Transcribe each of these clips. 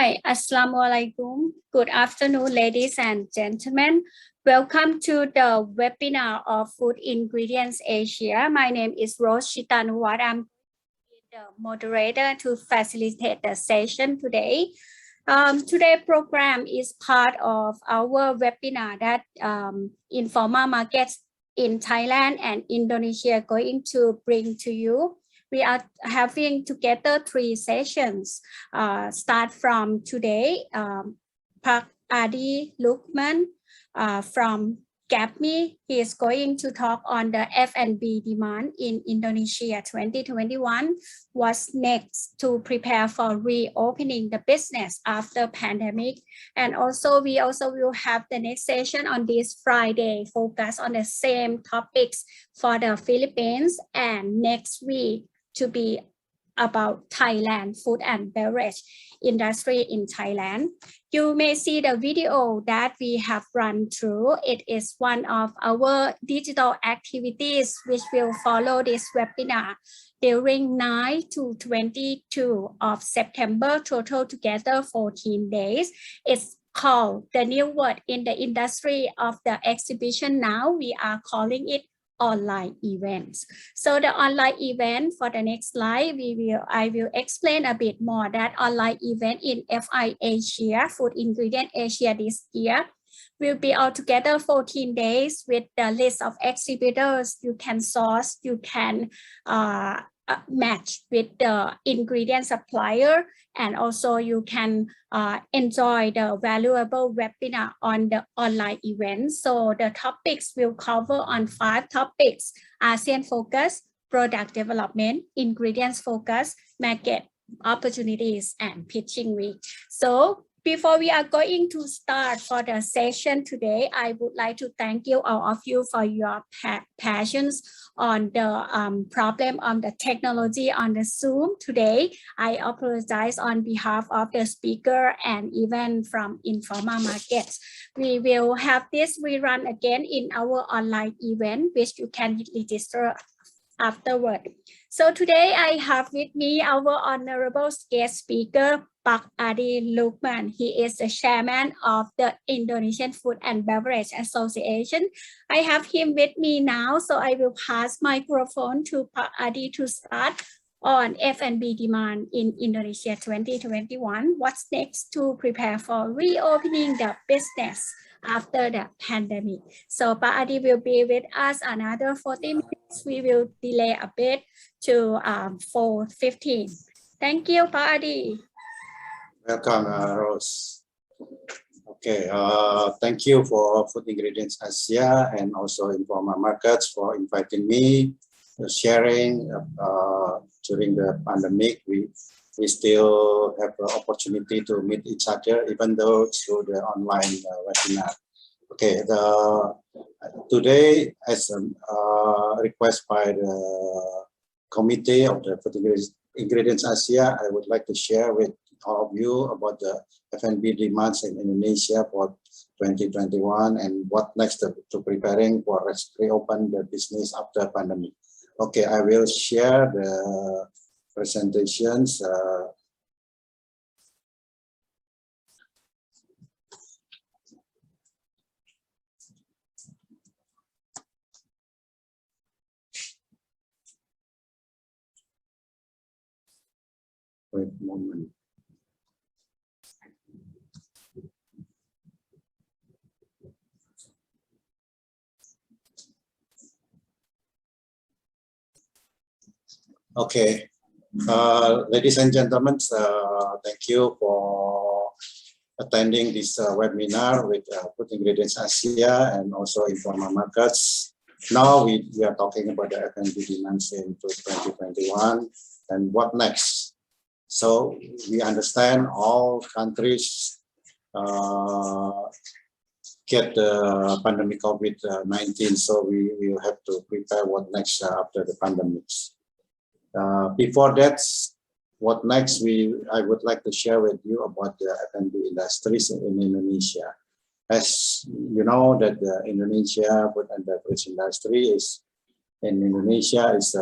Hi, Assalamu alaikum. Good afternoon, ladies and gentlemen. Welcome to the webinar of Food Ingredients Asia. My name is Rose Chitanuwat. I'm the moderator to facilitate the session today. Today's program is part of our webinar that informal markets in Thailand and Indonesia going to bring to you. We are having together 3 sessions. Start from today. Pak Adi Lukman from GAPME, he is going to talk on the F&B demand in Indonesia 2021. What's next to prepare for reopening the business after pandemic? And also we also will have the next session on this Friday, focus on the same topics for the Philippines, and next week to be about Thailand food and beverage industry in Thailand. You may see the video that we have run through. It is one of our digital activities which will follow this webinar during 9 to 22 of September, total together 14 days. It's called the new word in the industry of the exhibition now. We are calling it online events. So the online event, for the next slide, I will explain a bit more that online event in FI Asia, Food Ingredient Asia this year, will be altogether 14 days with the list of exhibitors. You can source, you can match with the ingredient supplier, and also you can enjoy the valuable webinar on the online event. So the topics will cover on 5 topics: ASEAN focus, product development, ingredients focus, market opportunities, and pitching week. So before we are going to start for the session today, I would like to thank you, all of you, for your passions on the problem on the technology on the Zoom today. I apologize on behalf of the speaker and even from informal markets. We will have this rerun again in our online event, which you can register afterward. So today I have with me our honorable guest speaker, Pak Adi Lukman. He is the chairman of the Indonesian Food and Beverage Association. I have him with me now, so I will pass microphone to Pak Adi to start on F&B demand in Indonesia 2021. What's next to prepare for reopening the business after the pandemic? So Pak Adi will be with us another 40 minutes. We will delay a bit to 4:15. Thank you, Pak Adi. Welcome, Rose. Okay, thank you for Food Ingredients Asia and also Informal Markets for inviting me, sharing during the pandemic. We still have the opportunity to meet each other, even though through the online webinar. Okay, today, as a request by the committee of the Food Ingredients Asia, I would like to share with all of you about the F&B demands in Indonesia for 2021 and what next to preparing for reopen the business after pandemic. Okay, I will share the presentations. Wait a moment. Okay, ladies and gentlemen, thank you for attending this webinar with Food Ingredients Asia and also Informal Markets. Now we are talking about the F&B demands in 2021 and what next. So we understand all countries get the pandemic COVID-19, so we will have to prepare what next after the pandemics. Before that, what next, I would like to share with you about the F&B industries in Indonesia. As you know, that the Indonesia food and beverage industry is in Indonesia is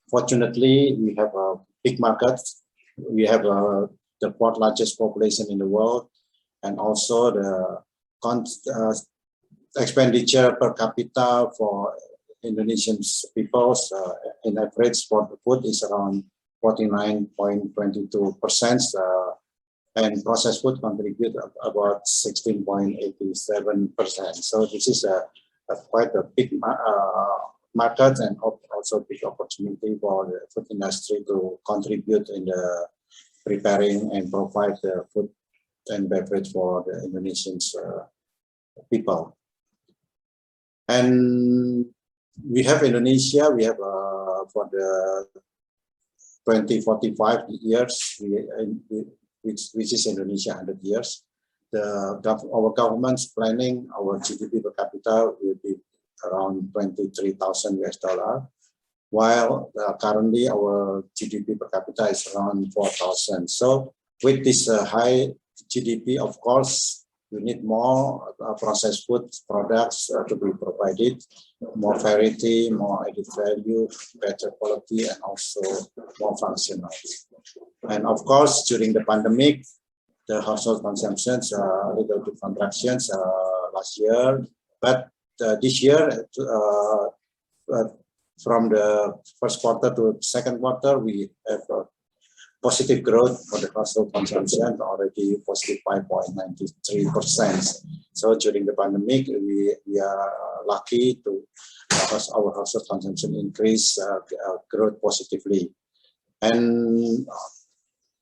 fortunately we have a big market. We have the fourth largest population in the world, and also the expenditure per capita for Indonesian peoples in average for the food is around 49.22%, and processed food contribute about 16.87%. So this is quite a big market and also big opportunity for the food industry to contribute in the preparing and provide the food and beverage for the Indonesian people. And we have Indonesia, we have for the 2045 years, which is Indonesia 100 years. Our government's planning our GDP per capita will be around 23,000 US dollar, while currently our GDP per capita is around 4,000. So with this high GDP, of course, we need more processed food products to be provided, more variety, more added value, better quality, and also more functional. And of course, during the pandemic, the household consumptions a little bit contractions last year, but this year, from the first quarter to second quarter, we have positive growth for the household consumption, already positive 5.93%. So during the pandemic, we are lucky to our household consumption increase growth positively. And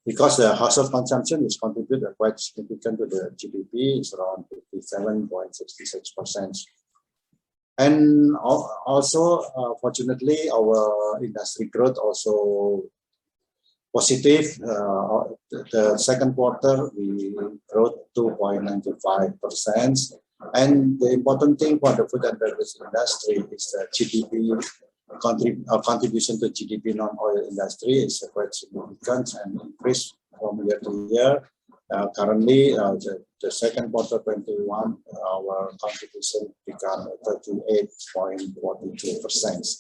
because the household consumption is contributed quite significant to the GDP, it's around 57.66%. And also, fortunately, our industry growth also positive. The second quarter, we grew 2.95%. And the important thing for the food and beverage industry is the GDP contribution to GDP non-oil industry is quite significant and increased from year to year. Currently, the second quarter 21, our contribution became 38.42%.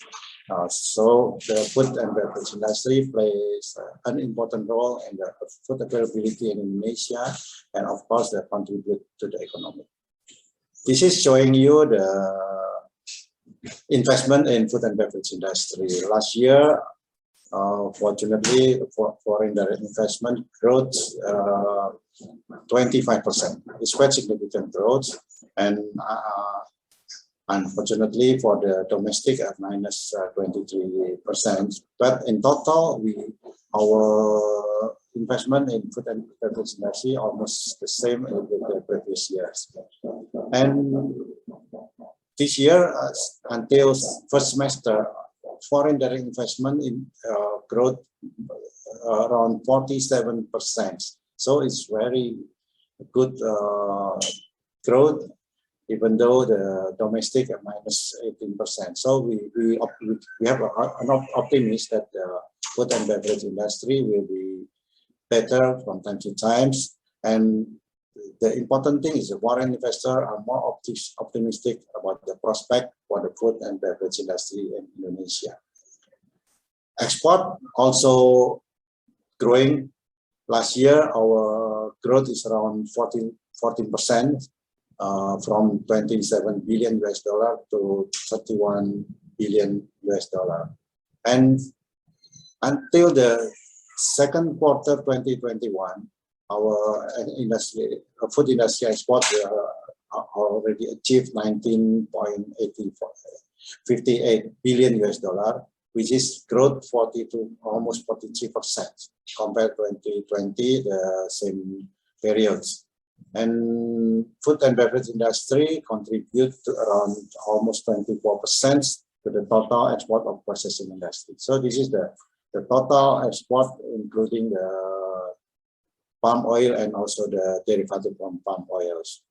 So the food and beverage industry plays an important role in the food availability in Indonesia, and of course, they contribute to the economy. This is showing you the investment in food and beverage industry. Last year, fortunately, foreign direct investment growth 25%. It's quite significant growth, and unfortunately for the domestic at minus 23%. But in total, our investment in food and beverage industry almost the same as the previous years. And this year, until first semester, foreign direct investment in growth around 47%. So it's very good growth, even though the domestic at minus 18%. So we have an optimism that the food and beverage industry will be better from time to time. And the important thing is the foreign investors are more optimistic about the prospect for the food and beverage industry in Indonesia. Export also growing. Last year, our growth is around 14%, from 27 billion US dollar to 31 billion US dollar. And until the second quarter 2021, our food industry export already achieved 19.58 billion US dollar, which is growth almost 43% compared to 2020, the same periods. And food and beverage industry contribute to around almost 24% to the total export of processing industry. So this is the total export, including the palm oil and also the derivative from palm oils.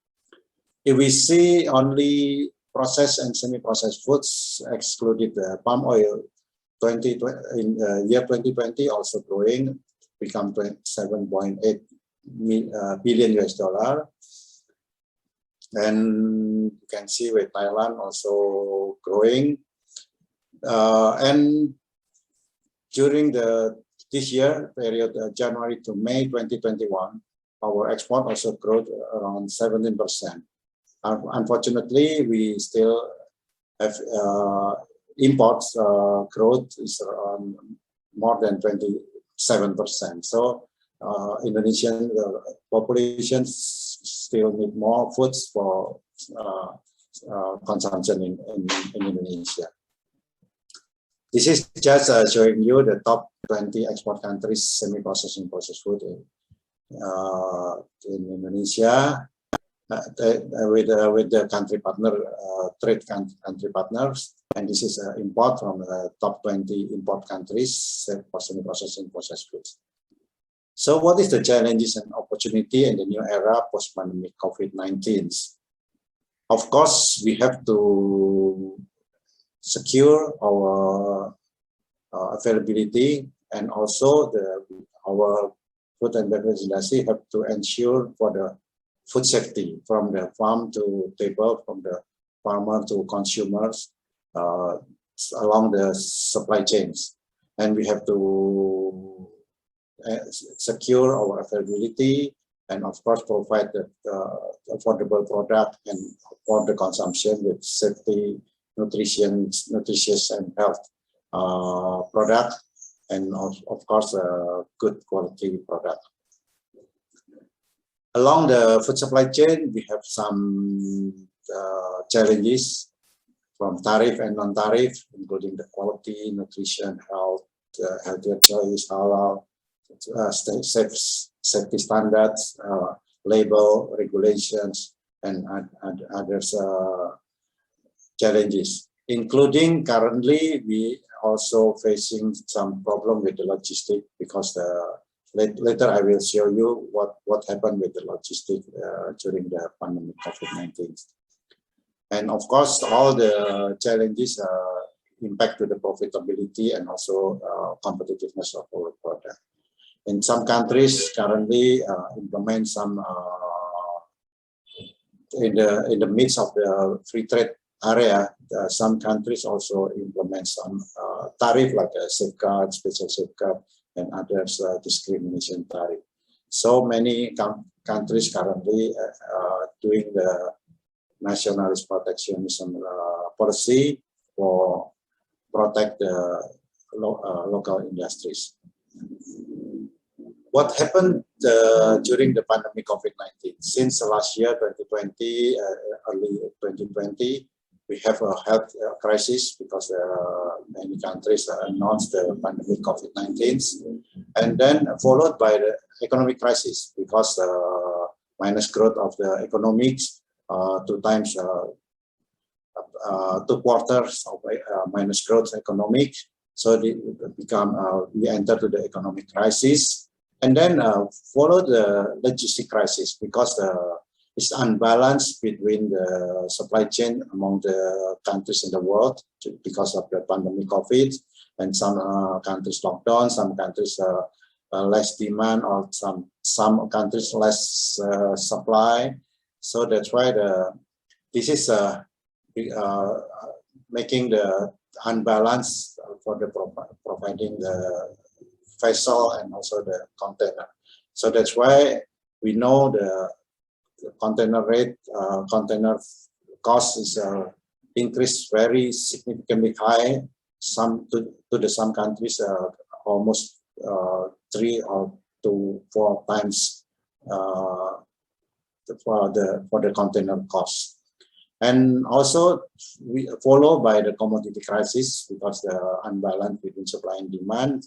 If we see only processed and semi-processed foods, excluded the palm oil, in year 2020 also growing, become 27.8 billion US dollar. And you can see with Thailand also growing. And during the this year, period January to May 2021, our export also grew around 17%. Unfortunately, we still have imports growth is around more than 27%. So Indonesian population still need more foods for consumption in Indonesia. This is just showing you the top 20 export countries semi-processing processed food in Indonesia with the country partner trade country partners, and this is import from the top 20 import countries for semi-processing processed foods. So what is the challenges and opportunity in the new era post-pandemic COVID-19? Of course, we have to secure our availability, and also our food and beverage industry have to ensure for the food safety from the farm to table, from the farmer to consumers along the supply chains. And we have to secure our availability, and of course provide the affordable product and for the consumption with safety, nutritious and health product, and of course a good quality product. Along the food supply chain, we have some challenges from tariff and non-tariff, including the quality, nutrition, health, healthier choice, halal, safety standards, label regulations, and others challenges. Including currently, we also facing some problem with the logistic, because later I will show you what happened with the logistic during the pandemic COVID-19. And of course, all the challenges impact to the profitability and also competitiveness of our product. In some countries currently implement some in the midst of the free trade area, some countries also implement some tariff like a safeguard, special safeguard, and others discrimination tariff. So many countries currently doing the nationalist protectionism policy for protect the local industries. What happened during the pandemic COVID-19? Since last year, 2020, early 2020, we have a health crisis because many countries announced the pandemic COVID-19, and then followed by the economic crisis because minus growth of the economics, 2 quarters of minus growth economic. So we enter to the economic crisis, and then follow the logistic crisis because it's unbalanced between the supply chain among the countries in the world because of the pandemic COVID, and some countries lockdown, some countries less demand, or some countries less supply. So that's why this is making the unbalance for the providing the vessel and also the container. So that's why we know the container rate, container cost is increased very significantly high. Some countries almost 3 or 4 times for the container cost. And also we follow by the commodity crisis because the unbalance between supply and demand,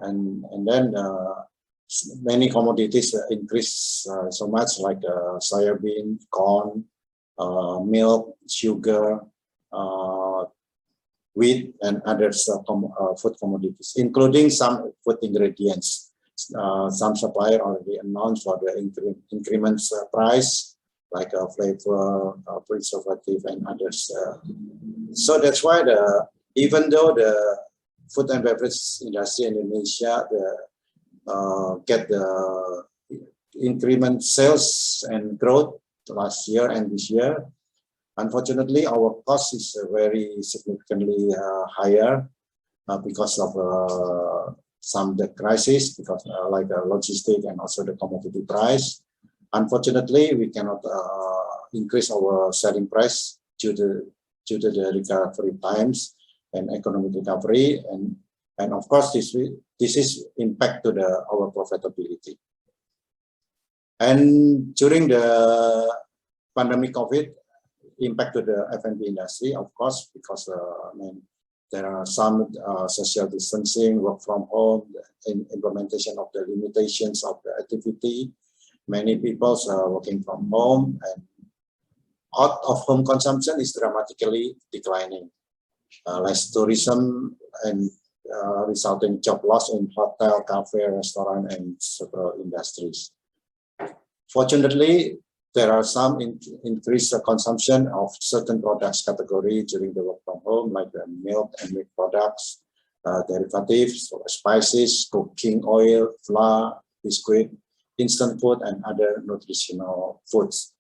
and then many commodities increase so much, like soybean, corn, milk, sugar, wheat, and other food commodities, including some food ingredients. Some supplier already announced for the increments price, like flavor, preservative, and others. So that's why even though the food and beverage industry in Indonesia get the increment sales and growth last year and this year, unfortunately our cost is very significantly higher because of some the crisis because like the logistic and also the commodity price. Unfortunately, we cannot increase our selling price due to the recovery times and economic recovery, and of course this is impact to our profitability. And during the pandemic COVID, impact to the F&B industry, of course, because there are some social distancing, work from home, implementation of the limitations of the activity. Many people are working from home, and out of home consumption is dramatically declining. Less tourism and resulting job loss in hotel, cafe, restaurant, and several industries. Fortunately, there are some increased consumption of certain products category during the work from home, like the milk and meat products, derivatives, spices, cooking oil, flour, biscuit, instant food, and other nutritional foods.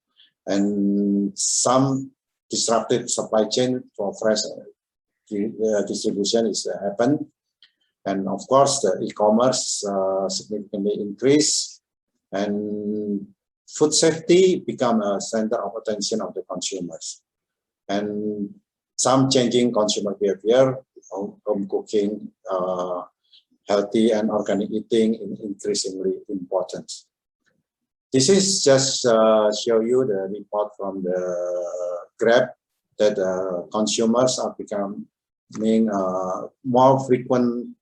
And some disrupted supply chain for fresh distribution is happened. And of course, the e-commerce significantly increased, and food safety become a center of attention of the consumers. And some changing consumer behavior, home cooking, healthy and organic eating is increasingly important. This is just show you the report from the Grab that consumers are becoming more frequent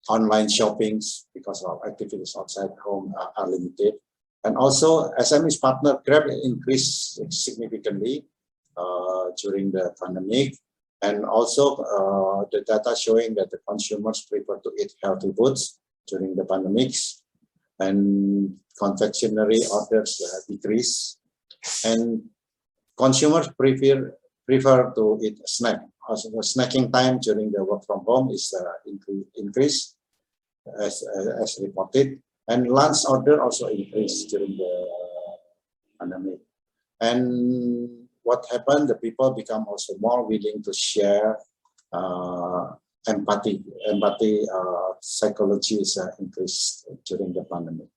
online shoppings because of activities outside home are limited. And also SMEs partner Grab increased significantly during the pandemic. And also the data showing that the consumers prefer to eat healthy foods during the pandemics, and confectionery orders decrease, and consumers prefer to eat snack. Also, the snacking time during the work from home is increased as reported, and lunch order also increased during the pandemic. And what happened? The people become also more willing to share. Empathy psychology is increased during the pandemic.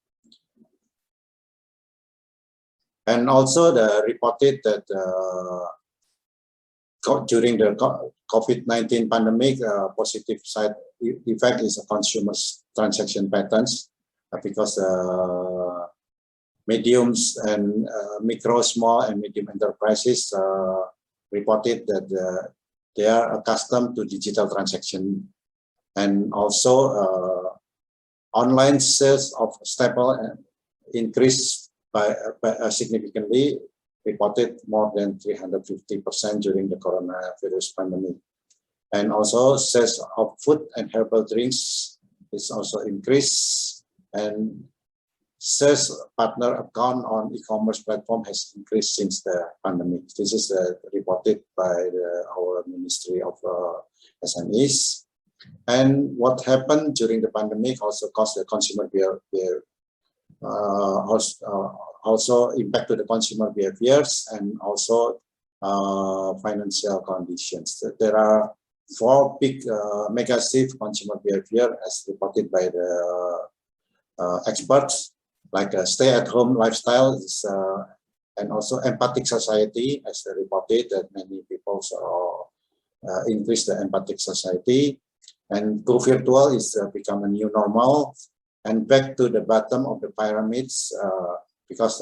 And also the reported that during the COVID-19 pandemic, positive side effect is a consumer's transaction patterns, because mediums and micro, small and medium enterprises reported that they are accustomed to digital transaction, and also online sales of staple increased by significantly, reported more than 350% during the coronavirus pandemic. And also sales of food and herbal drinks is also increased, and sales partner account on e-commerce platform has increased since the pandemic. This is reported by our Ministry of SMEs. And what happened during the pandemic also caused the consumer behavior, also impacted the consumer behaviors and also financial conditions. There are 4 big mega shift consumer behavior as reported by the experts, like a stay-at-home lifestyle is, and also empathic society, as reported that many people increase the empathic society, and go virtual is become a new normal, and back to the bottom of the pyramids, because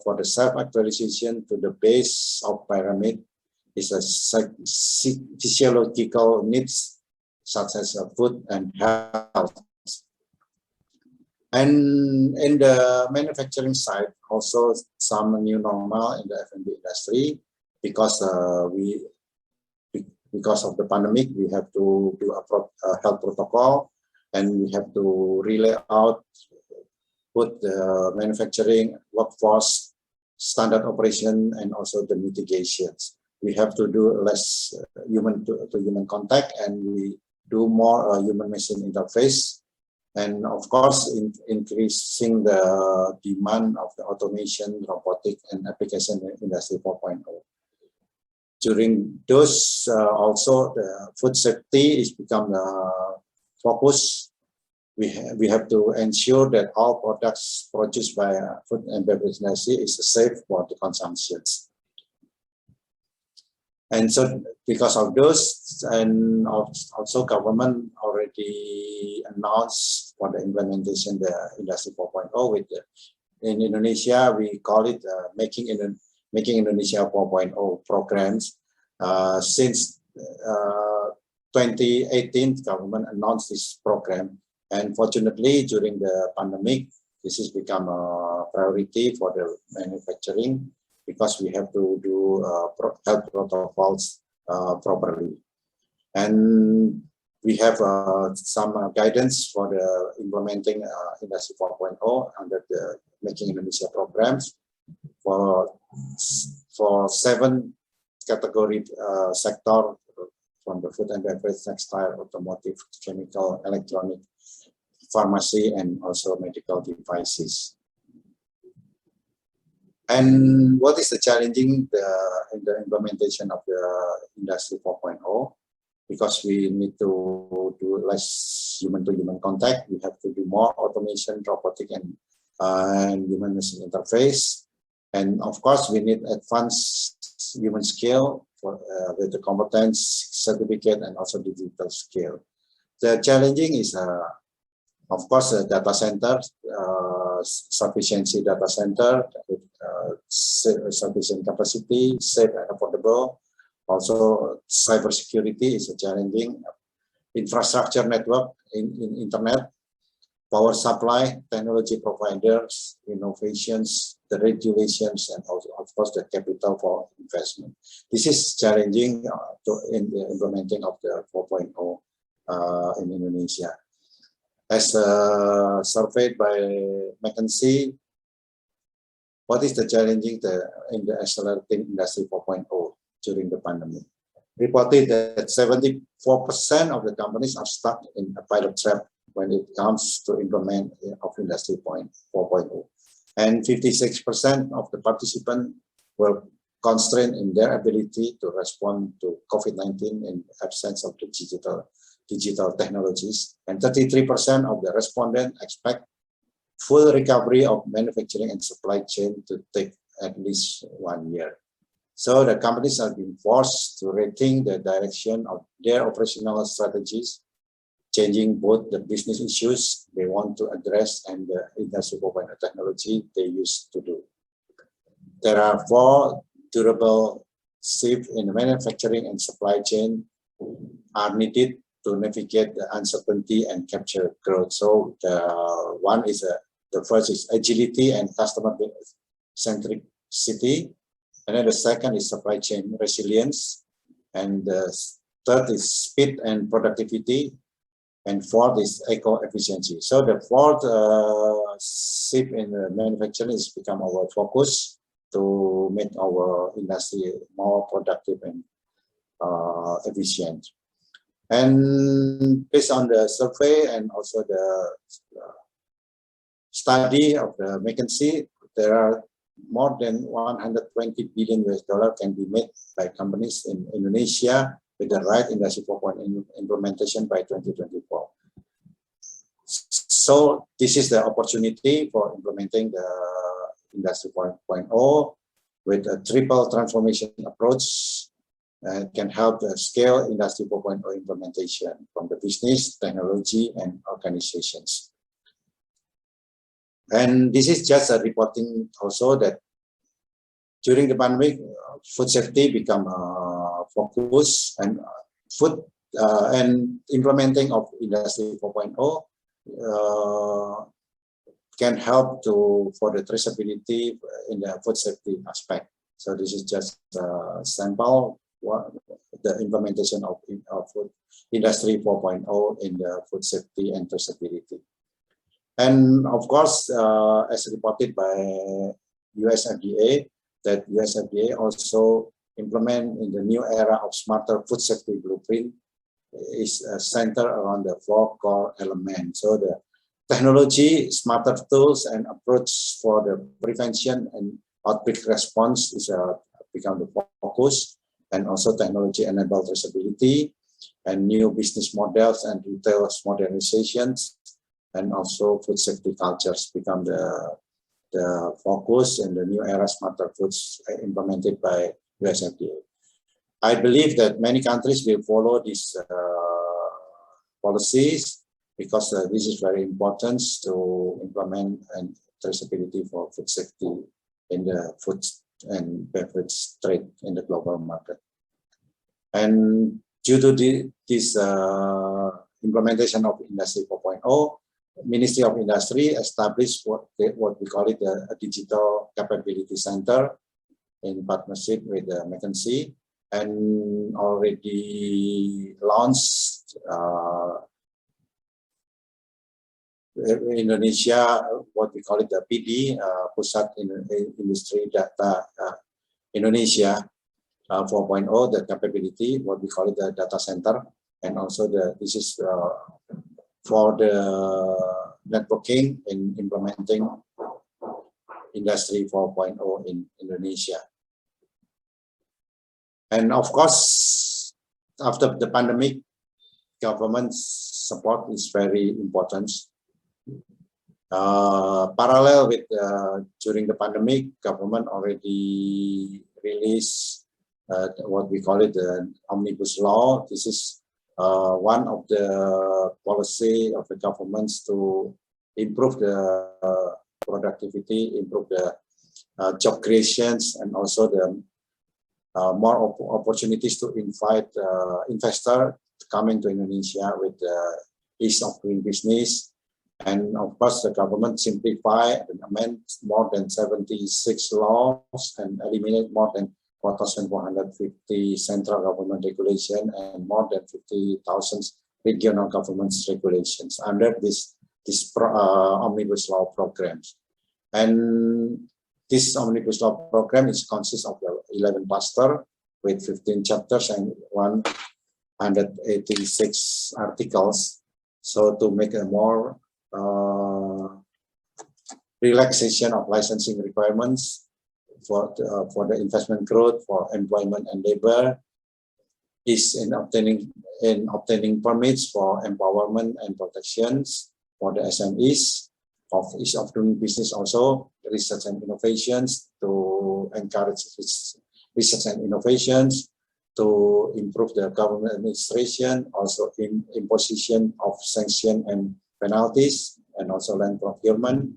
for the self-actualization to the base of pyramid is a physiological needs such as food and health. And in the manufacturing side, also some new normal in the F&B industry, because because of the pandemic, we have to do a health protocol, and we have to relay out, put the manufacturing workforce standard operation and also the mitigations. We have to do less human to human contact, and we do more human-machine interface. And of course, increasing the demand of the automation, robotic, and application industry 4.0. During those, also the food safety is become the focus, we have to ensure that all products produced by food and beverage industry is safe for the consumptions. And so because of those, and also government already announced for the implementation the Industry 4.0 with in Indonesia, we call it Making Indonesia 4.0 programs. Since 2018, government announced this program. And fortunately, during the pandemic, this has become a priority for the manufacturing because we have to do health protocols properly. And we have some guidance for the implementing Industry 4.0 under the Making Indonesia programs for 7 category sector from the food and beverage, textile, automotive, chemical, electronic, pharmacy, and also medical devices. And what is the challenging in the implementation of the Industry 4.0? Because we need to do less human-to-human contact, we have to do more automation, robotic, and human-machine interface. And of course, we need advanced human skill for, with the competence certificate and also digital skill. The challenging is, of course, the data center, sufficiency data center, with sufficient capacity, safe and affordable. Also, cybersecurity is a challenging. Infrastructure network in internet, power supply, technology providers, innovations, the regulations, and also, of course, the capital for investment. This is challenging in the implementing of the 4.0 in Indonesia. As surveyed by McKinsey, what is the challenging in the accelerating Industry 4.0 during the pandemic? Reported that 74% of the companies are stuck in a pilot trap when it comes to implement of Industry 4.0. And 56% of the participants were constrained in their ability to respond to COVID-19 in absence of the digital technologies. And 33% of the respondents expect full recovery of manufacturing and supply chain to take at least 1 year. So the companies have been forced to rethink the direction of their operational strategies, changing both the business issues they want to address and the Industry 4.0 technology they used to do. There are 4 durable shifts in the manufacturing and supply chain are needed to navigate the uncertainty and capture growth. So the first is agility and customer centricity. And then the second is supply chain resilience. And the third is speed and productivity. And fourth is eco-efficiency. So the fourth shift in the manufacturing has become our focus to make our industry more productive and efficient. And based on the survey and also the study of the McKinsey, there are more than 120 billion US dollar can be made by companies in Indonesia with the right Industry 4.0 implementation by 2024. So this is the opportunity for implementing the Industry 4.0 with a triple transformation approach and can help the scale Industry 4.0 implementation from the business, technology, and organizations. And this is just a reporting also that during the pandemic, food safety become a focus, and food and implementing of Industry 4.0 can help for the traceability in the food safety aspect. So this is just a sample the implementation of food Industry 4.0 in the food safety and traceability. And of course, as reported by US FDA, that US FDA also implement in the new era of smarter food safety blueprint is centered around the 4 core elements. So the technology, smarter tools, and approach for the prevention and outbreak response is become the focus, and also technology-enabled traceability and new business models and retail modernizations and also food safety cultures become the focus in the new era smarter foods implemented by USFDA. I believe that many countries will follow these policies because this is very important to implement and traceability for food safety in the food and beverage trade in the global market. And due to this implementation of Industry 4.0, Ministry of Industry established what we call it a digital capability center in partnership with McKinsey, and already launched Indonesia, what we call it the PD, Pusat Industri Data Indonesia 4.0, the capability, what we call it the data center, and also this is for the networking in implementing Industry 4.0 in Indonesia. And of course, after the pandemic, government support is very important. Parallel with during the pandemic, government already released what we call it the omnibus law. This is one of the policy of the governments to improve the productivity, improve the job creations, and also the more opportunities to invite investor coming to Indonesia with the ease of doing business. And of course, the government simplified and amend more than 76 laws and eliminate more than 4,450 central government regulation and more than 50,000 regional governments regulations under this omnibus law programs. And this omnibus law program consists of 11 cluster with 15 chapters and 186 articles. So to make a more relaxation of licensing requirements for the investment growth, for employment and labor, is in obtaining permits for empowerment and protections for the SMEs of ease of doing business, also research and innovations to encourage research and innovations, to improve the government administration, also imposition of sanction and penalties, and also land procurement,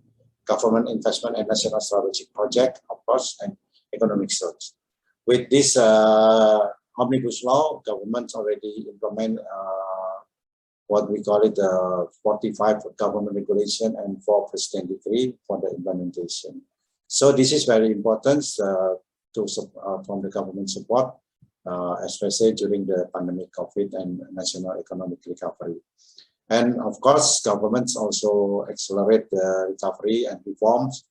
government investment and national strategic project, of course, and economic search. With this omnibus law, government already implement what we call it the 45 government regulation and 4 president decree for the implementation. So this is very important from the government support, especially during the pandemic COVID and national economic recovery. And of course, governments also accelerate the recovery and reforms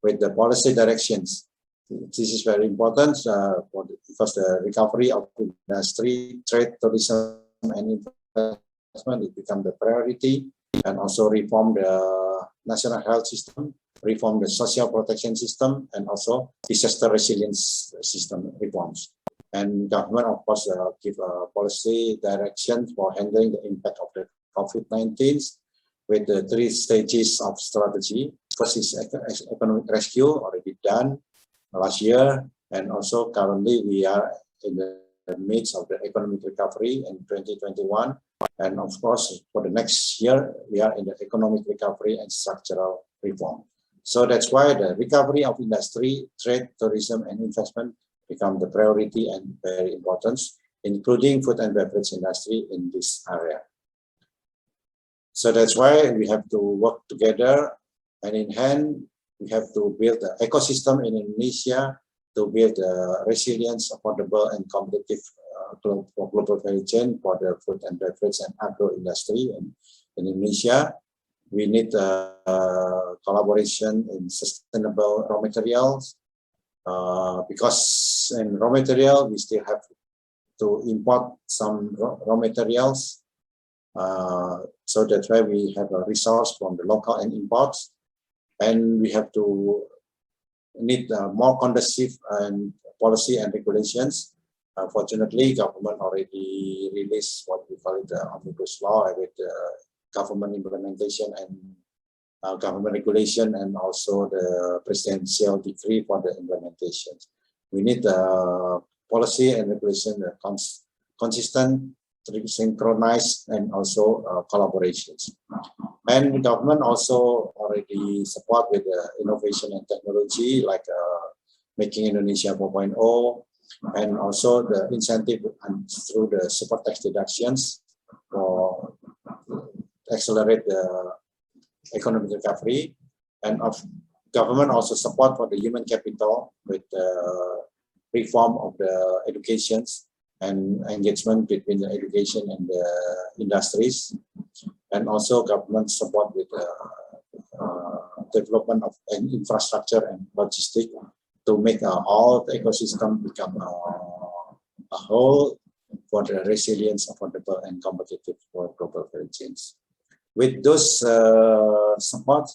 with the policy directions. This is very important because the recovery of industry, trade, tourism, and investment, it become the priority, and also reform the national health system, reform the social protection system, and also disaster resilience system reforms. And government, of course, give a policy direction for handling the impact of the COVID-19 with the 3 stages of strategy. First is economic rescue, already done last year, and also currently we are in the midst of the economic recovery in 2021. And of course, for the next year, we are in the economic recovery and structural reform. So that's why the recovery of industry, trade, tourism, and investment become the priority and very important, including food and beverage industry in this area. So that's why we have to work together hand in hand. We have to build the ecosystem in Indonesia to build the resilience, affordable, and competitive global value chain for the food and beverage and agro industry in Indonesia. We need collaboration in sustainable raw materials because in raw material we still have to import some raw materials. So that's why we have a resource from the local and imports, and we have to need more conducive and policy and regulations. Fortunately, government already released what we call it the omnibus law with government implementation and government regulation, and also the presidential decree for the implementation. We need policy and regulation consistent, synchronized, and also collaborations. And the government also already support with innovation and technology, like making Indonesia 4.0, and also the incentive and through the super tax deductions for accelerate the economic recovery. And of government also support for the human capital with the reform of the educations and engagement between the education and the industries, and also government support with the development of an infrastructure and logistics to make all the ecosystem become a whole for the resilience, affordable, and competitive for global value chains. With those support,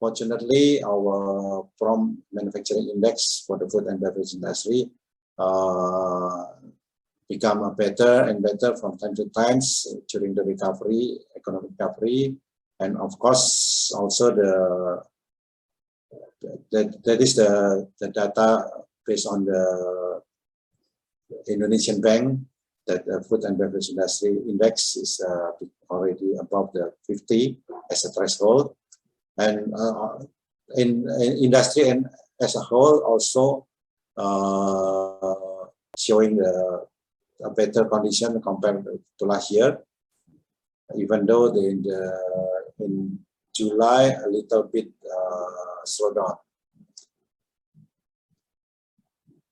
fortunately, our from manufacturing index for the food and beverage industry become better and better from time to time during the recovery, economic recovery, and of course also that is the data based on the Indonesian Bank that the food and beverage industry index is already above the 50 as a threshold, and in industry and as a whole also showing a better condition compared to last year, even though in July a little bit slowed down.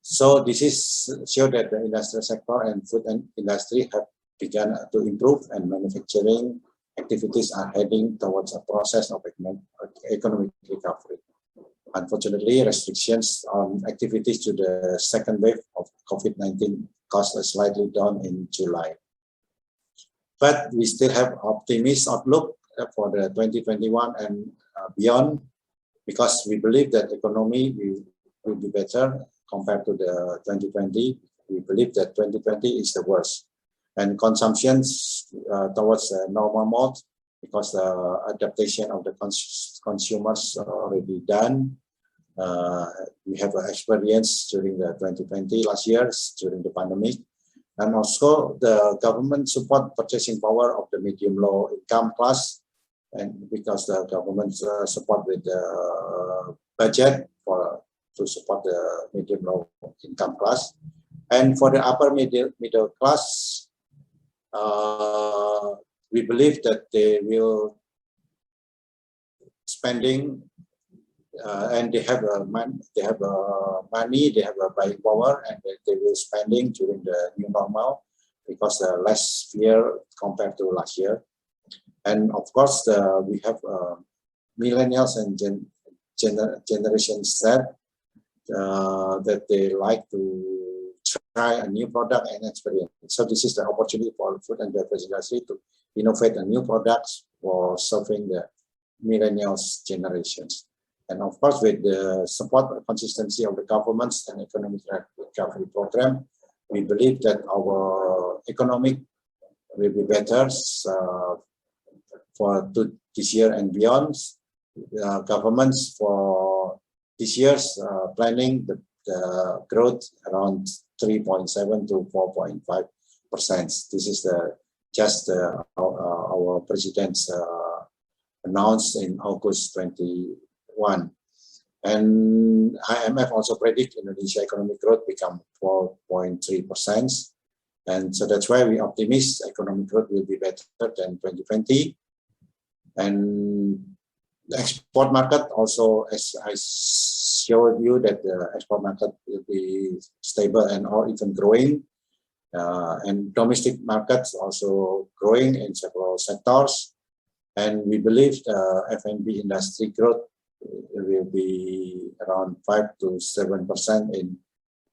So this is show that the industrial sector and food and industry have begun to improve, and manufacturing activities are heading towards a process of economic recovery. Unfortunately, restrictions on activities to the second wave of COVID-19 caused us slightly down in July. But we still have optimistic outlook for the 2021 and beyond, because we believe that economy will be better compared to the 2020. We believe that 2020 is the worst, and consumptions towards the normal mode, because the adaptation of the consumers are already done. We have experience during the 2020 last year during the pandemic, and also the government support purchasing power of the medium-low income class, and because the government support with the budget to support the medium-low income class, and for the upper middle class, we believe that they will spending. And they have money, they have buying power, and they will spending during the new normal, because less fear compared to last year. And of course, we have millennials and Generation Z that they like to try a new product and experience. So this is the opportunity for food and beverage industry to innovate a new products for serving the millennials generations. And of course, with the support and consistency of the governments and economic recovery program, we believe that our economic will be better for this year and beyond. Governments for this year's planning the growth around 3.7 to 4.5%. This is our president's announced in August 21. And IMF also predict Indonesia economic growth become 4.3%. And so that's why we optimistic economic growth will be better than 2020. And the export market also, as I showed you, that the export market will be stable and or even growing. And domestic markets also growing in several sectors. And we believe the F&B industry growth will be around 5 to 7% in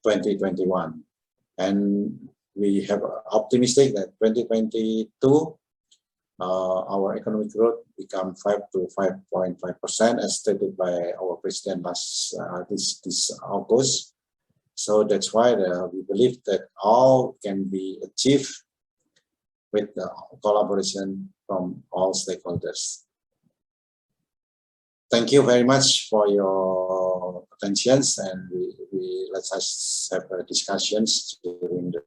2021. And we have optimistic that 2022, our economic growth become 5 to 5.5%, as stated by our president this August. So that's why we believe that all can be achieved with collaboration from all stakeholders. Thank you very much for your attentions, and let us have discussions during the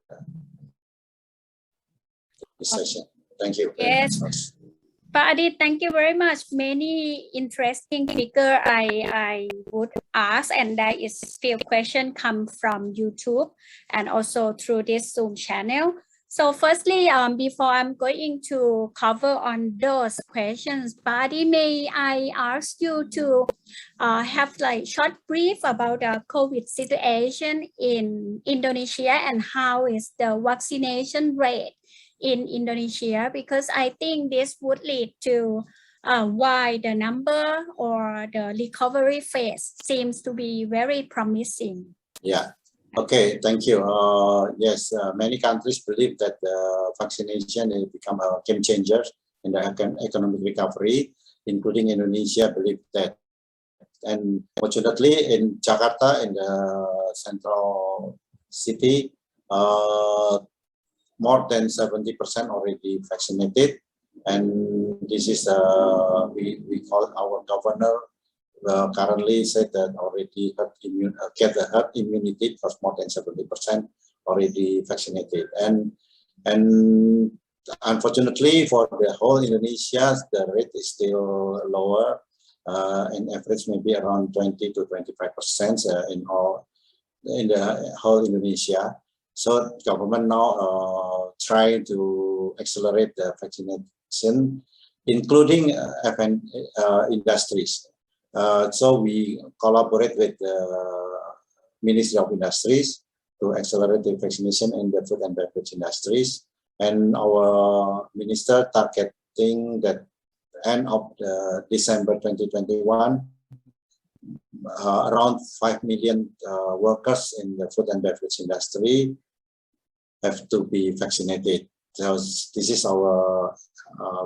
session. Thank you very Yes. much. Pak Adit, thank you very much. Many interesting figure I would ask, and there is few questions come from YouTube and also through this Zoom channel. So firstly, before I'm going to cover on those questions, Pak Adit, may I ask you to have like short brief about the COVID situation in Indonesia and how is the vaccination rate in Indonesia, because I think this would lead to why the number or the recovery phase seems to be very promising. Yeah. Okay. Thank you. Yes, many countries believe that vaccination will become a game changer in the economic recovery, including Indonesia believe that. And fortunately, in Jakarta, in the central city, more than 70% already vaccinated, and this is we call our governor currently said that already get the herd immunity because more than 70% already vaccinated, and unfortunately for the whole Indonesia the rate is still lower, in average maybe around 20 to 25% in the whole Indonesia. So government now trying to accelerate the vaccination, including F&B industries. So we collaborate with the Ministry of Industries to accelerate the vaccination in the food and beverage industries. And our minister targeting that end of December 2021, around 5 million workers in the food and beverage industry have to be vaccinated. So this is our,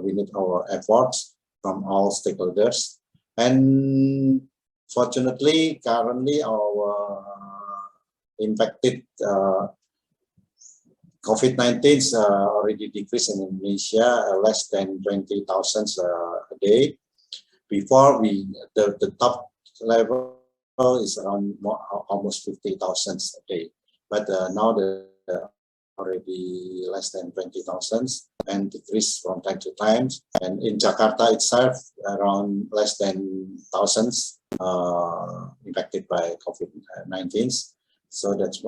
we need our efforts from all stakeholders. And fortunately, currently our impacted COVID-19 already decreased in Indonesia, less than 20,000 a day. Before the top level is around almost 50,000 a day, but now the already less than 20,000 and decrease from time to time. And in Jakarta itself, around less than thousands impacted by COVID-19. So that's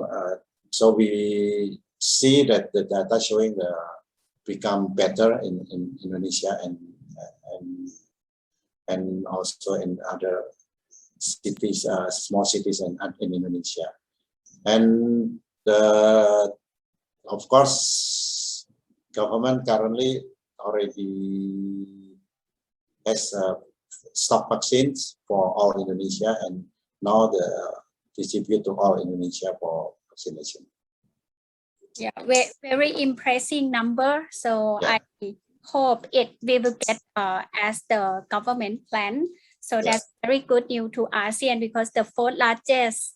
so we see that the data showing the become better in Indonesia and also in other cities, small cities in Indonesia. And of course, government currently already has stock vaccines for all Indonesia, and now distribute to all Indonesia for vaccination. Yeah, very impressive number. So yeah. I hope we will get as the government plan. So yeah. That's very good news to ASEAN, because the fourth largest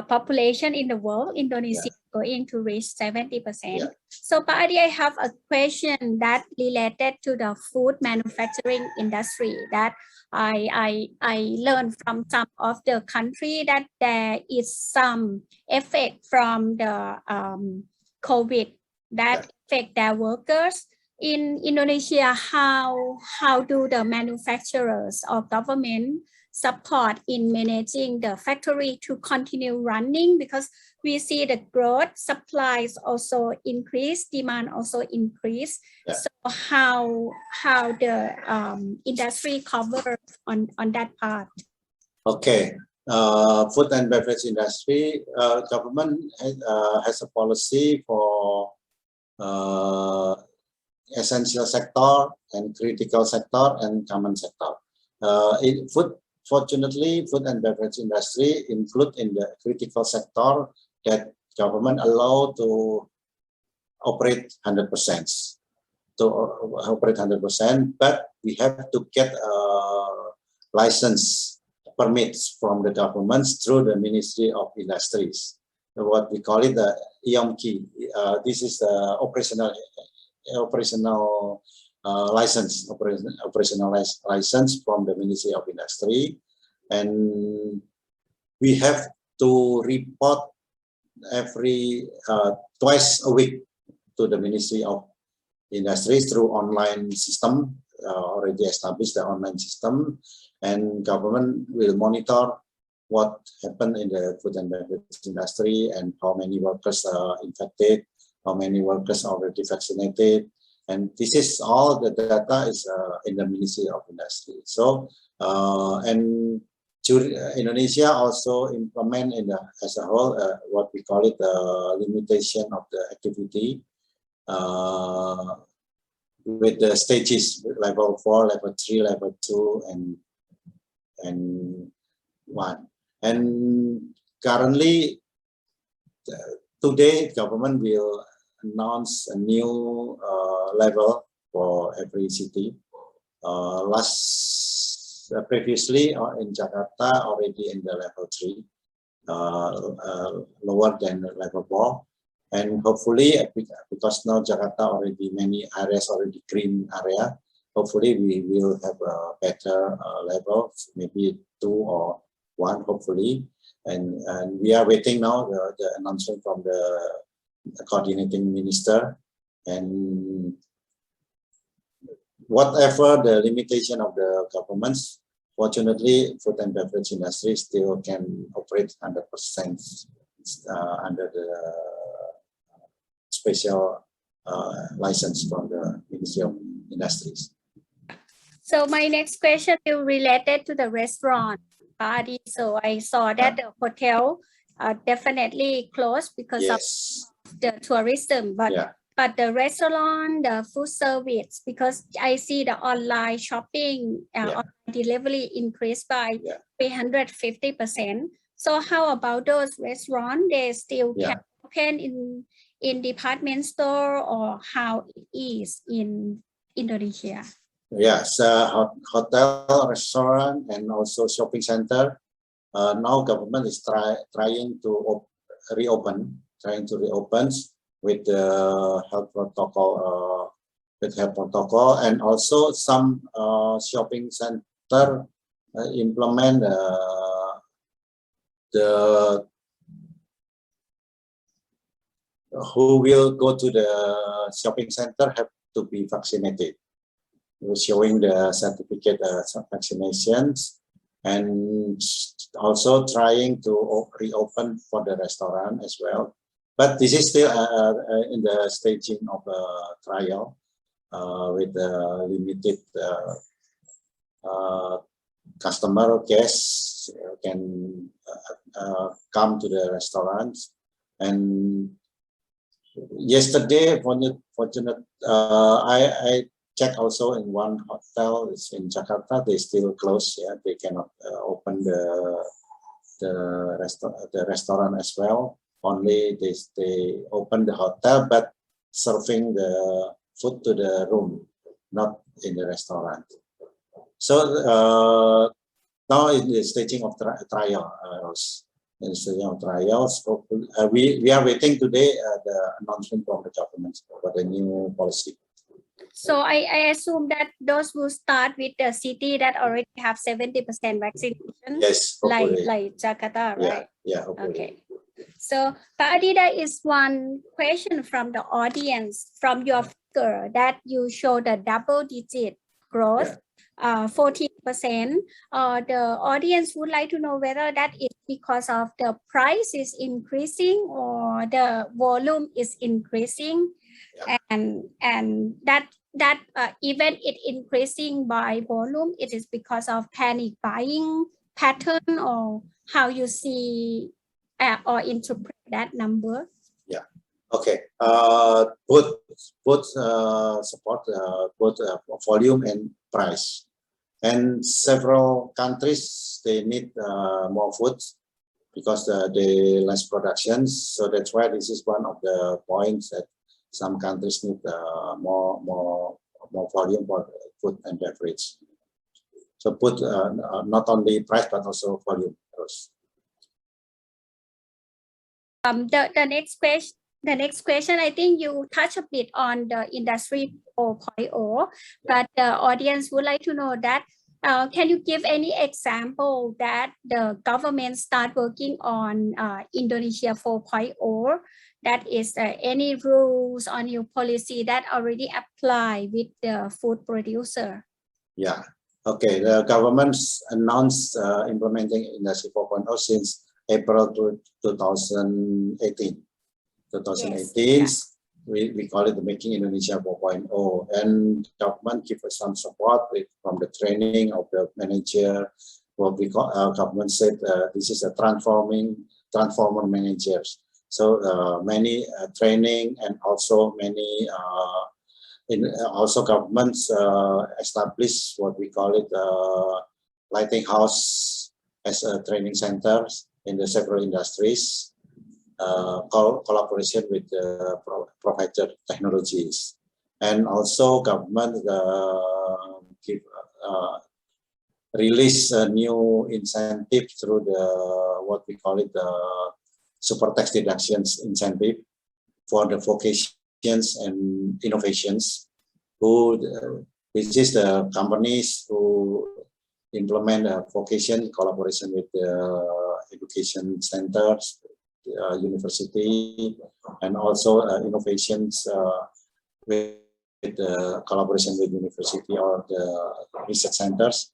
population in the world, Indonesia, is going to reach 70%. Yeah. So Pak Adi, I have a question that related to the food manufacturing industry that I learned from some of the country that there is some effect from the COVID that affect their workers. In Indonesia, how do the manufacturers or government support in managing the factory to continue running? Because we see the growth, supplies also increase, demand also increase. Yeah. So how the industry cover on that part? Okay. Food and beverage industry, government has a policy for essential sector and critical sector and common sector. Fortunately, food and beverage industry include in the critical sector that government allow to operate 100%. To operate 100%, but we have to get license permits from the governments through the Ministry of Industries. What we call it the IOMKI. This is the operational operational license from the Ministry of Industry, and we have to report every twice a week to the Ministry of Industry through online system, already established the online system, and government will monitor what happened in the food and beverage industry and how many workers are infected, how many workers are already vaccinated, and this is all the data is in the Ministry of Industry. So and Indonesia also implement in the as a whole what we call it the limitation of the activity with the stages, level 4, level 3, level 2, and 1. And currently, today, government will announce a new level for every city. Previously in Jakarta, already in the level 3, lower than level 4. And hopefully, because now Jakarta already many areas already green area, hopefully we will have a better level, maybe 2 or 1, hopefully. And we are waiting now the announcement from the coordinating minister. And whatever the limitation of the governments, fortunately, food and beverage industry still can operate 100% under the special license from the Ministry of Industries. So my next question is related to the restaurant party. So I saw that the hotel definitely closed because of the tourism, but the restaurant, the food service, because I see the online shopping, online delivery increased by 350%. So how about those restaurants? They still can open in department store, or how it is in Indonesia? Yes, hotel, restaurant, and also shopping center. Now government is trying to reopen with the health protocol, and also some shopping center implement the who will go to the shopping center have to be vaccinated, showing the certificate of vaccinations, and also trying to reopen for the restaurant as well. But this is still in the staging of a trial with limited customer guests can come to the restaurants. And yesterday, I checked also in one hotel in Jakarta. They still closed. Yeah, they cannot open the restaurant as well. Only they open the hotel, but serving the food to the room, not in the restaurant. So now in the staging of trial. Trials. We are waiting today the announcement from the government for the new policy. So I assume that those will start with the city that already have 70% vaccination. Yes, like Jakarta, right? Yeah. Okay. So Pak Adi, there is one question from the audience from your figure that you show the double-digit growth. 14%. The audience would like to know whether that is because of the price is increasing or the volume is increasing, and that even it increasing by volume, it is because of panic buying pattern, or how you see or interpret that number? Yeah. Okay. Both support both volume and price. And several countries, they need more food because they less productions. So that's why this is one of the points that some countries need more volume for food and beverage. So not only price but also volume. The next question The next question, I think you touch a bit on the industry 4.0, but the audience would like to know that can you give any example that the government start working on Indonesia 4.0? That is any rules or new policy that already apply with the food producer? Yeah. Okay. The government's announced implementing Industry 4.0 since April 2018. 2018, yes. we call it the Making Indonesia 4.0, and government give us some support from the training of the manager. What we call government said this is a transformer managers. So many training and also many also governments establish what we call it lighting house as a training centers in the several industries. Collaboration with the provider technologies, and also government release a new incentive through the what we call it the super tax deductions incentive for the vocations and innovations, which is the companies who implement a vocation collaboration with the education centers, university, and also innovations with collaboration with university or the research centers.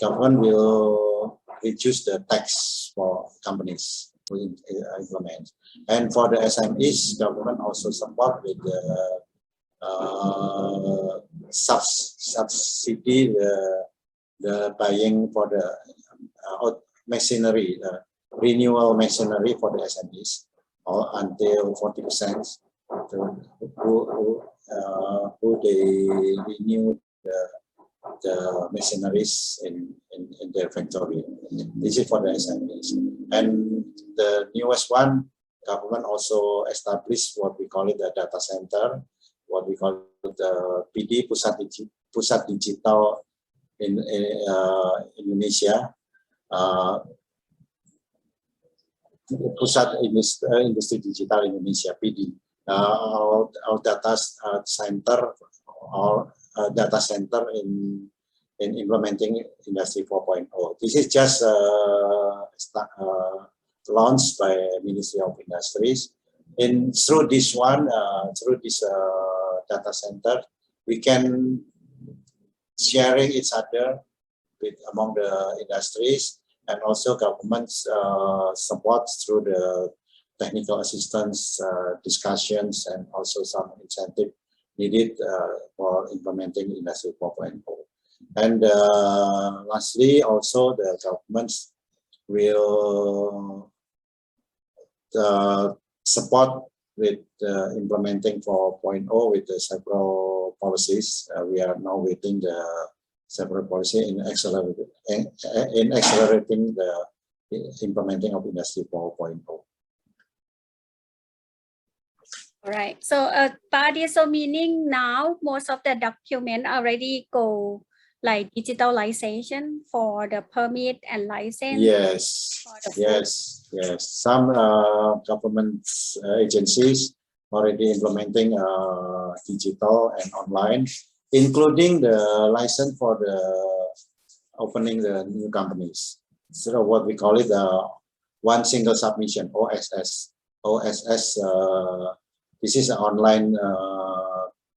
Government will reduce the tax for companies to implement. And for the SMEs, government also support with the subsidy, the buying for the machinery, renewal machinery for the SMEs, or until 40%, who they renew the machineries in their factory. This is for the SMEs. And the newest one, government also established what we call it the data center, what we call it the PD, Pusat Digital in Indonesia. Pusat Industri Digital Indonesia (PD), our data center or data center in implementing Industry 4.0. This is just launched by Ministry of Industries. Through this one, through this data center, we can sharing each other with among the industries. And also government's support through the technical assistance discussions, and also some incentive needed for implementing Industry 4.0. And lastly, also the governments will support with implementing 4.0 with the several policies. We are now waiting the several policy in accelerating the implementing of Industry 4.0. All right. So, so meaning now most of the document already go like digitalization for the permit and license. Yes. Yes. Yes. Some government agencies already implementing digital and online, including the license for the opening the new companies. So what we call it one single submission, OSS. OSS. This is an online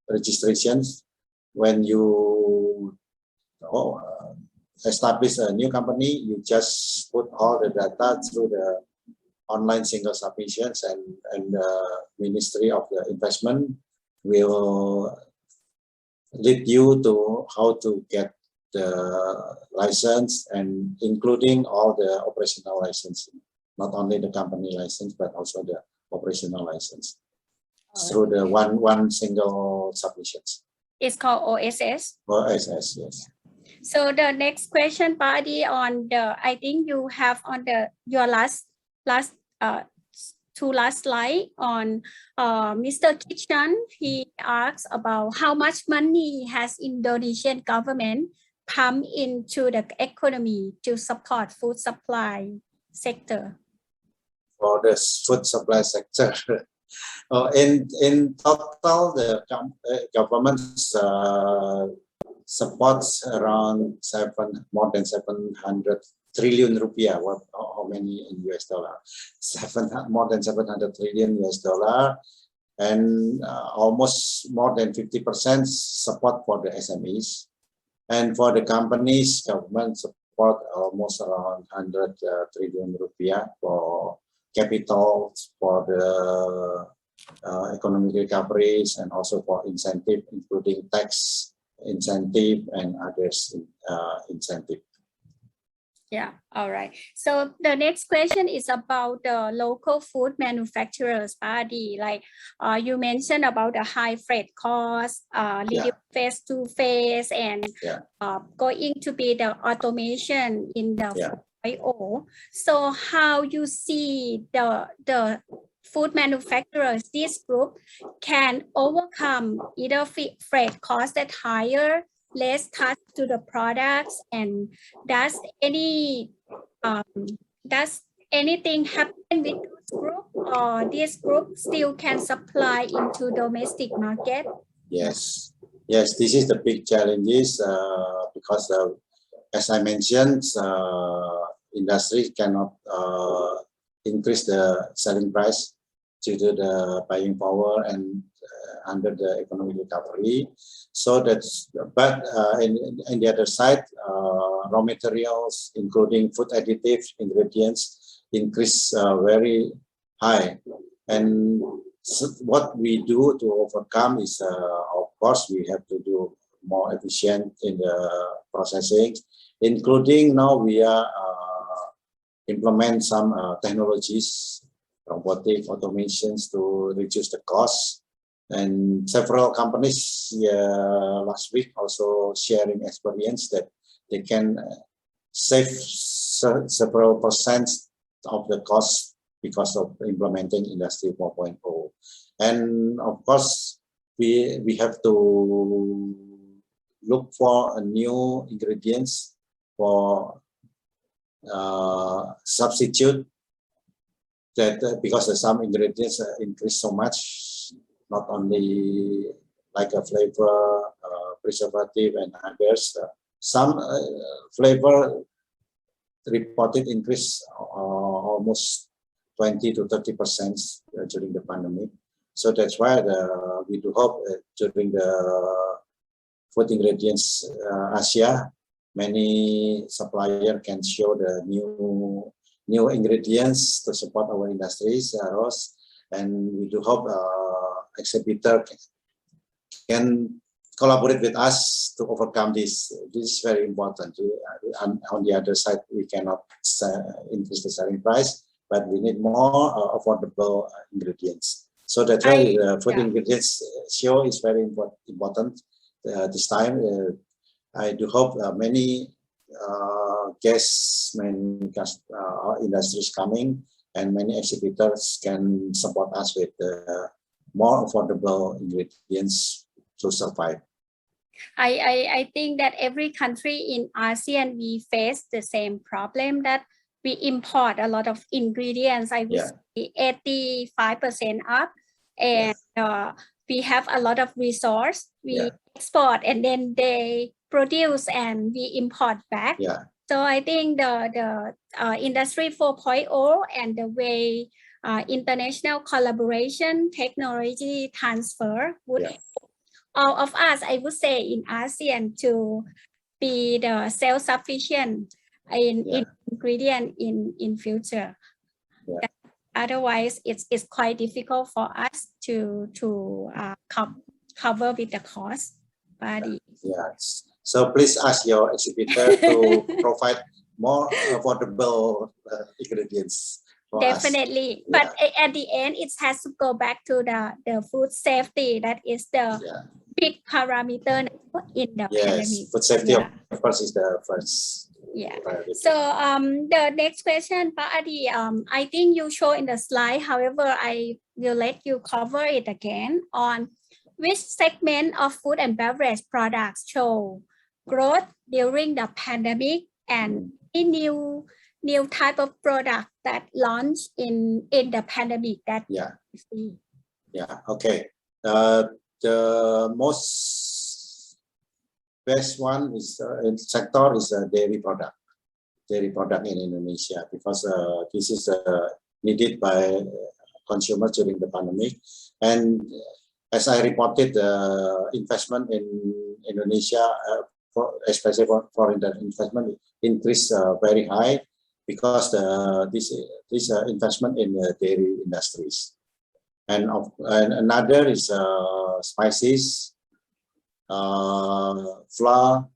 registrations. When you establish a new company, you just put all the data through the online single submissions, and the Ministry of the Investment will lead you to how to get the license, and including all the operational license, not only the company license but also the operational license through the one single submissions. It's called OSS. OSS, yes. So the next question, Padi, on the I think you have on the your last slide on Mr. Kitchen. He asks about how much money has Indonesian government pumped into the economy to support food supply sector. For the food supply sector, In total, the government supports around more than 700 trillion rupiah. What? How many in US dollar? More than 700 trillion US dollar, and almost more than 50% support for the SMEs. And for the companies, government support almost around 100 trillion rupiah for capital, for the economic recoveries, and also for incentive, including tax incentive and others incentive. Yeah, all right. So the next question is about the local food manufacturers, Adi. Like you mentioned about the high freight costs, little face-to-face, and going to be the automation in the 4.0. So how you see the food manufacturers, this group can overcome either freight costs that higher, less touch to the products, and does anything happen with this group, or this group still can supply into domestic market? Yes, this is the big challenges because as I mentioned, industry cannot increase the selling price due to the buying power and under the economic recovery. So that's, but in the other side, raw materials, including food additives, ingredients, increase very high. And so what we do to overcome is, of course, we have to do more efficient in the processing, including now we are implement some technologies, robotic automations to reduce the cost. And several companies last week also sharing experience that they can save several percent of the cost because of implementing Industry 4.0. And of course, we have to look for a new ingredients for substitute that because some ingredients increase so much, not only like a flavor, preservative and others. Some flavor reported increase almost 20 to 30% during the pandemic. So that's why we do hope during the food ingredients Asia, many suppliers can show the new ingredients to support our industries, Ross, and we do hope exhibitor can collaborate with us to overcome this. This is very important. On the other side, we cannot increase the selling price, but we need more affordable ingredients. So that's why the food ingredients show is very important this time. I do hope many guests, many industries coming, and many exhibitors can support us with more affordable ingredients to survive. I think that every country in ASEAN, we face the same problem that we import a lot of ingredients. I would say 85% up, and we have a lot of resource. We export and then they produce and we import back. So I think the Industry 4.0 and the way international collaboration, technology transfer would help all of us, I would say, in ASEAN to be the self-sufficient in ingredient in future. Otherwise, it's quite difficult for us to cover with the cost. Yes. So please ask your exhibitor to provide more affordable ingredients. Definitely, but at the end, it has to go back to the food safety. That is the big parameter in the pandemic. Food safety, of course, is the first. So the next question, Pa Adi, I think you show in the slide. However, I will let you cover it again on which segment of food and beverage products show growth during the pandemic, and any new type of product that launched in the pandemic that you see. Yeah, okay. The most best one is in sector is dairy product in Indonesia, because this is needed by consumers during the pandemic. And as I reported, the investment in Indonesia, especially for foreign investment, increased very high, because this investment in the dairy industries. And another is spices, flour,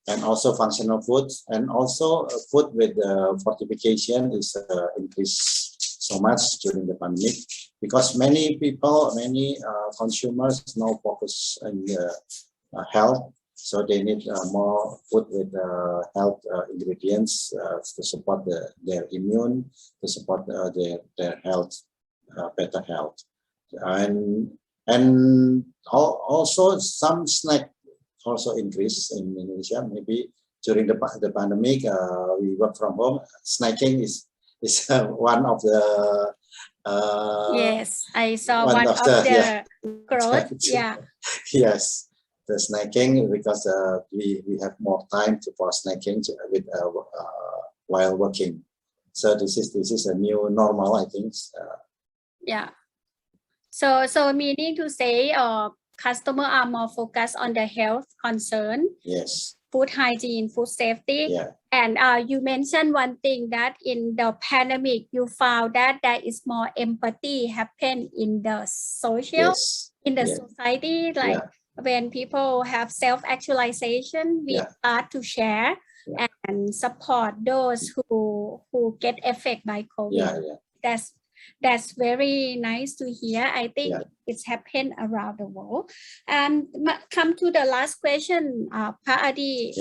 and also functional foods, and also food with fortification is increased so much during the pandemic, because many people, many consumers now focus on health, so they need more food with health ingredients to support their immune, to support their health, better health. And also some snack also increase in Indonesia. Maybe during the pandemic, we work from home. Snacking is one of the Yes, I saw one one of of the the growth. Yeah. Yes, the snacking, because we have more time for snacking with while working. So this is a new normal, I think. Yeah. So meaning to say, customer are more focused on the health concern, Yes. food hygiene, food safety. Yeah. And you mentioned one thing, that in the pandemic, you found that there is more empathy happen in the social, Yes. in the Yeah. society, like when people have self-actualization, we start to share and support those who get affected by COVID. That's very nice to hear. I think it's happened around the world. And come to the last question, Pa Adi.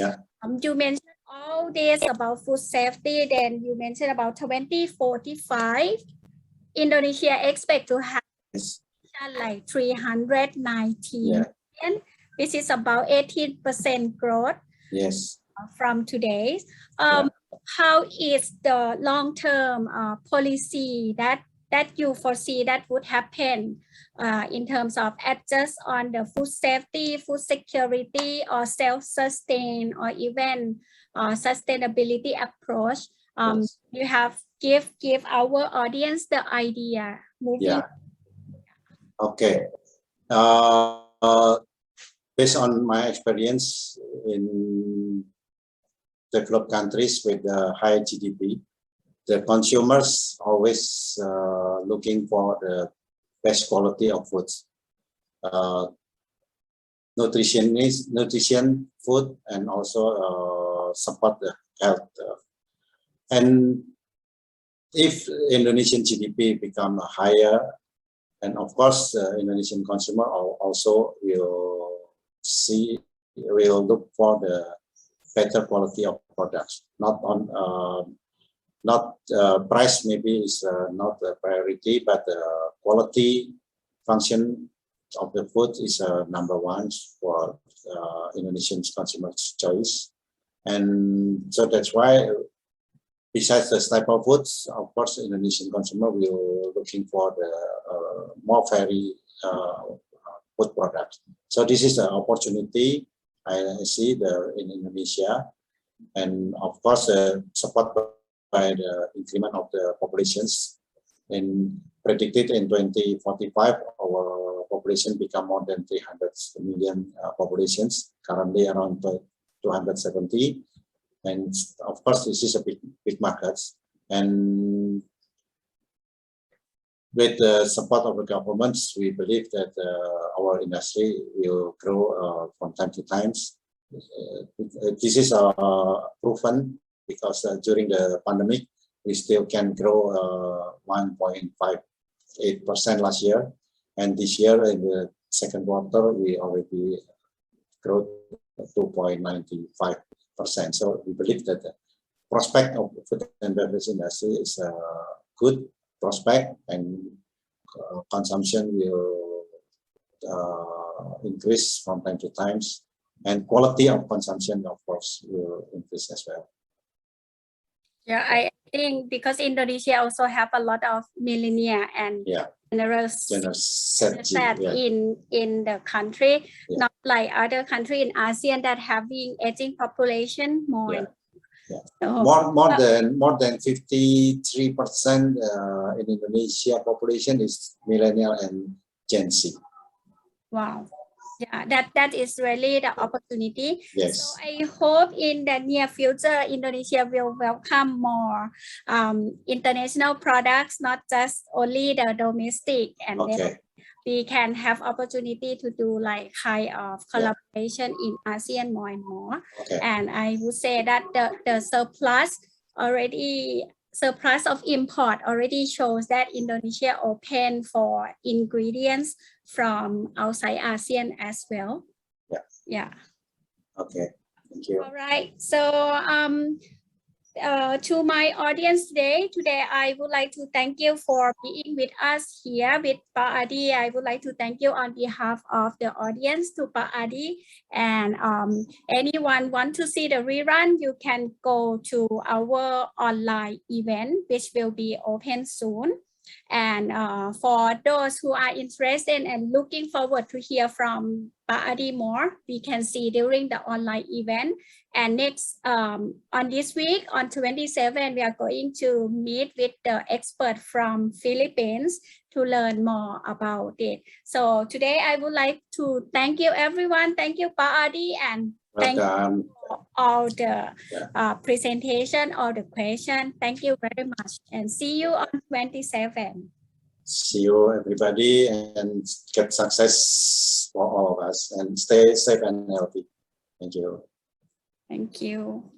You mentioned all this about food safety. Then you mentioned about 2045. Indonesia expect to have like 319 million, which is about 18% growth. Yes. From today. How is the long-term policy that you foresee that would happen in terms of adjust on the food safety, food security, or self-sustain, or even sustainability approach? You have give our audience the idea moving. Okay. Based on my experience in developed countries with high GDP, the consumers always looking for the best quality of foods, nutrition food, and also support the health. And if Indonesian GDP become higher, and of course Indonesian consumer also will look for the better quality of products. Not price maybe is not a priority, but quality, function of the food is number one for Indonesian consumers' choice. And so that's why, besides the staple foods, of course, Indonesian consumer will looking for the more varied food products. So this is an opportunity I see in Indonesia, and of course, support by the increment of the populations. And predicted in 2045, our population become more than 300 million populations. Currently around 270, and of course, this is a big market. And with the support of the governments, we believe that our industry will grow from time to time. This is proven, because during the pandemic, we still can grow 1.58% last year. And this year, in the second quarter, we already grew 2.95%. So we believe that the prospect of food and beverage industry is a good prospect, and consumption will increase from time to time, and quality of consumption, of course, will increase as well. Yeah, I think because Indonesia also have a lot of millennial and Yeah. generous Set yeah. in the country, Yeah. not like other country in ASEAN that having aging population more. Yeah. Yeah. So, More than 53% in Indonesia population is millennial and Gen Z. wow. Yeah, that is really the opportunity. Yes. So I hope in the near future, Indonesia will welcome more international products, not just only the domestic, and Okay. then we can have opportunity to do like kind of collaboration in ASEAN more and more. Okay. And I would say that the surplus of import already shows that Indonesia open for ingredients from outside ASEAN as well. Yeah. Yeah. Okay. Thank you. All right. So to my audience today, I would like to thank you for being with us here with Pa Adi. I would like to thank you on behalf of the audience to Pa Adi. And anyone want to see the rerun, you can go to our online event, which will be open soon. And for those who are interested and looking forward to hear from Pa Adi more, we can see during the online event. And next, on this week, on 27, we are going to meet with the expert from Philippines to learn more about it. So today, I would like to thank you, everyone. Thank you, Pa Adi, and thank you for all the presentation, all the questions. Thank you very much, and see you on 27. See you, everybody, and get success for all of us, and stay safe and healthy. Thank you. Thank you.